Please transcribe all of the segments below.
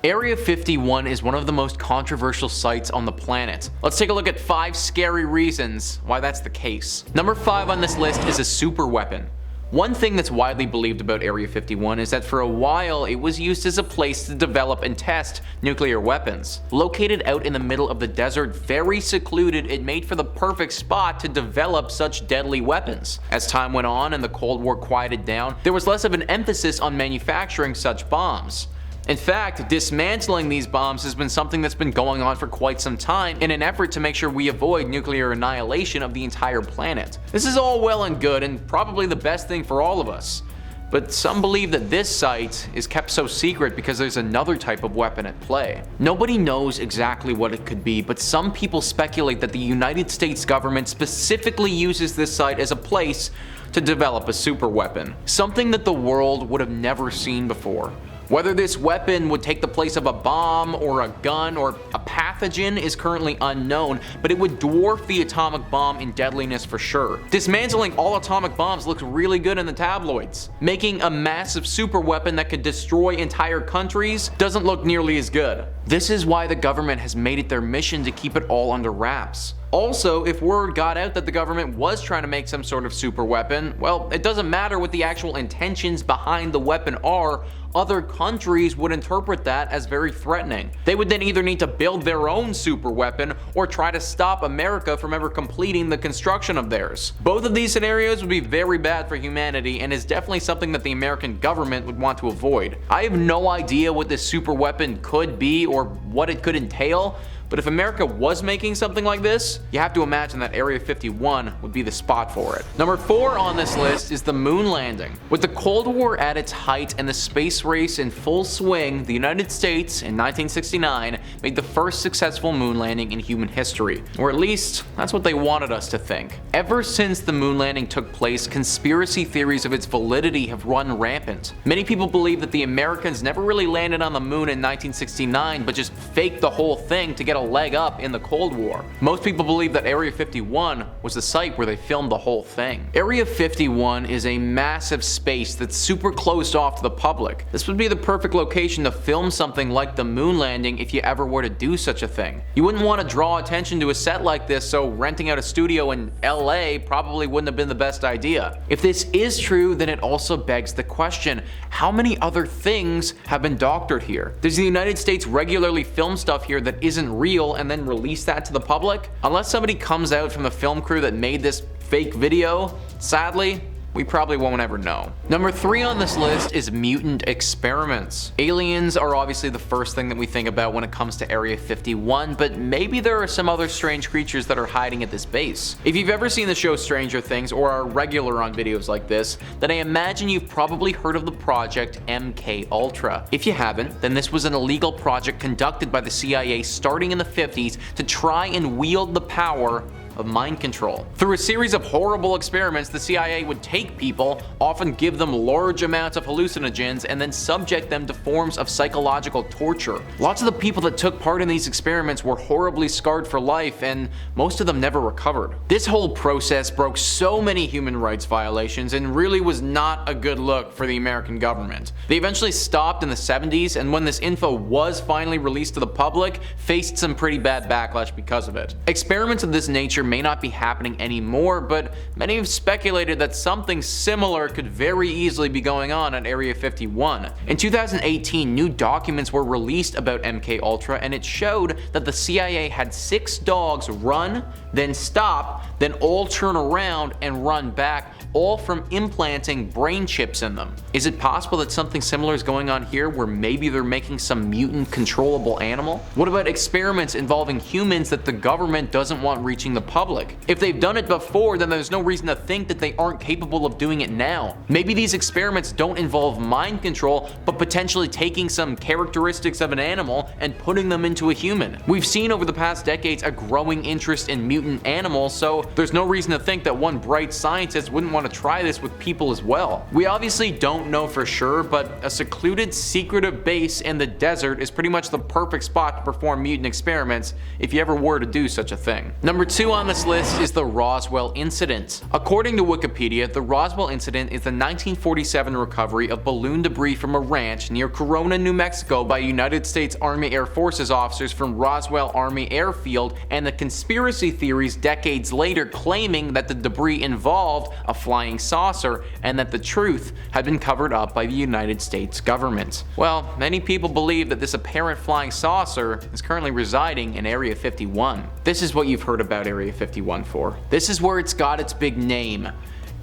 Area 51 is one of the most controversial sites on the planet. Let's take a look at 5 scary reasons why that's the case. Number 5 on this list is a super weapon. One thing that's widely believed about Area 51 is that for a while it was used as a place to develop and test nuclear weapons. Located out in the middle of the desert, very secluded, it made for the perfect spot to develop such deadly weapons. As time went on and the Cold War quieted down, there was less of an emphasis on manufacturing such bombs. In fact, dismantling these bombs has been something that's been going on for quite some time in an effort to make sure we avoid nuclear annihilation of the entire planet. This is all well and good and probably the best thing for all of us. But some believe that this site is kept so secret because there's another type of weapon at play. Nobody knows exactly what it could be, but some people speculate that the United States government specifically uses this site as a place to develop a super weapon. Something that the world would have never seen before. Whether this weapon would take the place of a bomb or a gun or a pathogen is currently unknown, but it would dwarf the atomic bomb in deadliness for sure. Dismantling all atomic bombs looks really good in the tabloids. Making a massive super weapon that could destroy entire countries doesn't look nearly as good. This is why the government has made it their mission to keep it all under wraps. Also, if word got out that the government was trying to make some sort of super weapon, well, it doesn't matter what the actual intentions behind the weapon are, other countries would interpret that as very threatening. They would then either need to build their own super weapon or try to stop America from ever completing the construction of theirs. Both of these scenarios would be very bad for humanity and is definitely something that the American government would want to avoid. I have no idea what this super weapon could be or what it could entail, but if America was making something like this, you have to imagine that Area 51 would be the spot for it. Number 4 on this list is the moon landing. With the Cold War at its height and the space race in full swing, the United States in 1969 made the first successful moon landing in human history. Or at least, that's what they wanted us to think. Ever since the moon landing took place, conspiracy theories of its validity have run rampant. Many people believe that the Americans never really landed on the moon in 1969, but just faked the whole thing to get a leg up in the Cold War. Most people believe that Area 51 was the site where they filmed the whole thing. Area 51 is a massive space that's super closed off to the public. This would be the perfect location to film something like the moon landing if you ever were to do such a thing. You wouldn't want to draw attention to a set like this, so renting out a studio in LA probably wouldn't have been the best idea. If this is true, then it also begs the question, how many other things have been doctored here? Does the United States regularly film stuff here that isn't real and then release that to the public? Unless somebody comes out from the film crew that made this fake video, sadly, we probably won't ever know. Number 3 on this list is Mutant Experiments. Aliens are obviously the first thing that we think about when it comes to Area 51, but maybe there are some other strange creatures that are hiding at this base. If you've ever seen the show Stranger Things or are regular on videos like this, then I imagine you've probably heard of the project MK Ultra. If you haven't, then this was an illegal project conducted by the CIA starting in the 50s to try and wield the power of mind control. Through a series of horrible experiments, the CIA would take people, often give them large amounts of hallucinogens, and then subject them to forms of psychological torture. Lots of the people that took part in these experiments were horribly scarred for life, and most of them never recovered. This whole process broke so many human rights violations and really was not a good look for the American government. They eventually stopped in the 70s, and when this info was finally released to the public, faced some pretty bad backlash because of it. Experiments of this nature may not be happening anymore, but many have speculated that something similar could very easily be going on at Area 51. In 2018, new documents were released about MK Ultra, and it showed that the CIA had 6 dogs run, then stop, then all turn around and run back, all from implanting brain chips in them. Is it possible that something similar is going on here, where maybe they're making some mutant controllable animal? What about experiments involving humans that the government doesn't want reaching the public? If they've done it before, then there's no reason to think that they aren't capable of doing it now. Maybe these experiments don't involve mind control, but potentially taking some characteristics of an animal and putting them into a human. We've seen over the past decades a growing interest in mutant animals, so there's no reason to think that one bright scientist wouldn't want want to try this with people as well. We obviously don't know for sure, but a secluded, secretive base in the desert is pretty much the perfect spot to perform mutant experiments if you ever were to do such a thing. Number 2 on this list is the Roswell Incident. According to Wikipedia, the Roswell Incident is the 1947 recovery of balloon debris from a ranch near Corona, New Mexico by United States Army Air Forces officers from Roswell Army Airfield, and the conspiracy theories decades later claiming that the debris involved a flying saucer and that the truth had been covered up by the United States government. Well, many people believe that this apparent flying saucer is currently residing in Area 51. This is what you've heard about Area 51 for. This is where it's got its big name: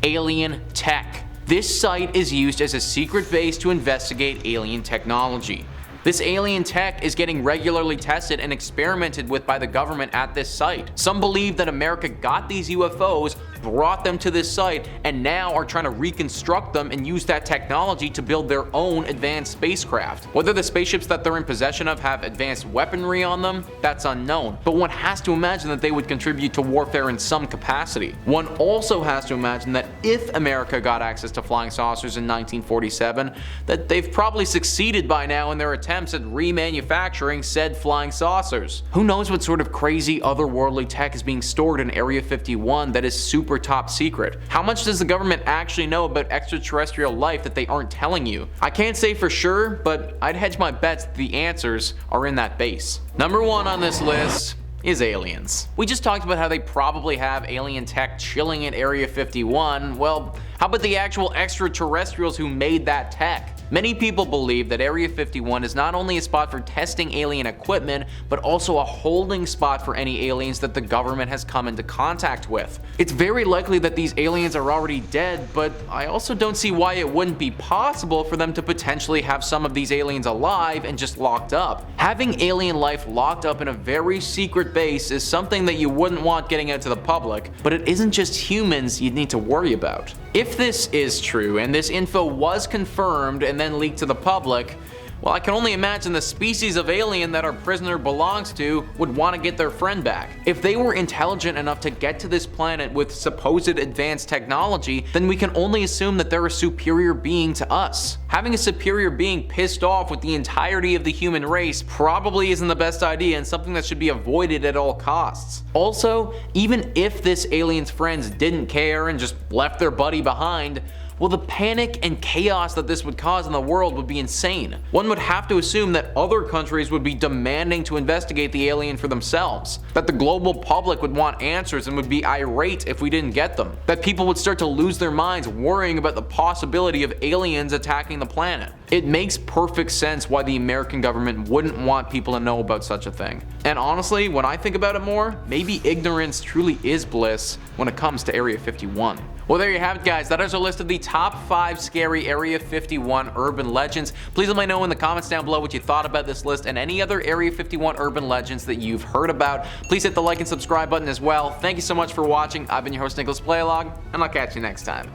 alien tech. This site is used as a secret base to investigate alien technology. This alien tech is getting regularly tested and experimented with by the government at this site. Some believe that America got these UFOs, brought them to this site, and now are trying to reconstruct them and use that technology to build their own advanced spacecraft. Whether the spaceships that they're in possession of have advanced weaponry on them, that's unknown, but one has to imagine that they would contribute to warfare in some capacity. One also has to imagine that if America got access to flying saucers in 1947, that they've probably succeeded by now in their attempts at remanufacturing said flying saucers. Who knows what sort of crazy otherworldly tech is being stored in Area 51 that is super top secret? How much does the government actually know about extraterrestrial life that they aren't telling you? I can't say for sure, but I'd hedge my bets that the answers are in that base. Number 1 on this list is aliens. We just talked about how they probably have alien tech chilling in Area 51. Well, how about the actual extraterrestrials who made that tech? Many people believe that Area 51 is not only a spot for testing alien equipment, but also a holding spot for any aliens that the government has come into contact with. It's very likely that these aliens are already dead, but I also don't see why it wouldn't be possible for them to potentially have some of these aliens alive and just locked up. Having alien life locked up in a very secret base is something that you wouldn't want getting out to the public, but it isn't just humans you'd need to worry about. If this is true, and this info was confirmed and then leaked to the public, well, I can only imagine the species of alien that our prisoner belongs to would want to get their friend back. If they were intelligent enough to get to this planet with supposed advanced technology, then we can only assume that they're a superior being to us. Having a superior being pissed off with the entirety of the human race probably isn't the best idea and something that should be avoided at all costs. Also, even if this alien's friends didn't care and just left their buddy behind, well, the panic and chaos that this would cause in the world would be insane. One would have to assume that other countries would be demanding to investigate the alien for themselves, that the global public would want answers and would be irate if we didn't get them, that people would start to lose their minds worrying about the possibility of aliens attacking the planet. It makes perfect sense why the American government wouldn't want people to know about such a thing. And honestly, when I think about it more, maybe ignorance truly is bliss when it comes to Area 51. Well, there you have it, guys. That is our list of the top 5 scary Area 51 urban legends. Please let me know in the comments down below what you thought about this list and any other Area 51 urban legends that you've heard about. Please hit the like and subscribe button as well. Thank you so much for watching. I've been your host, Nicholas Playlog, and I'll catch you next time.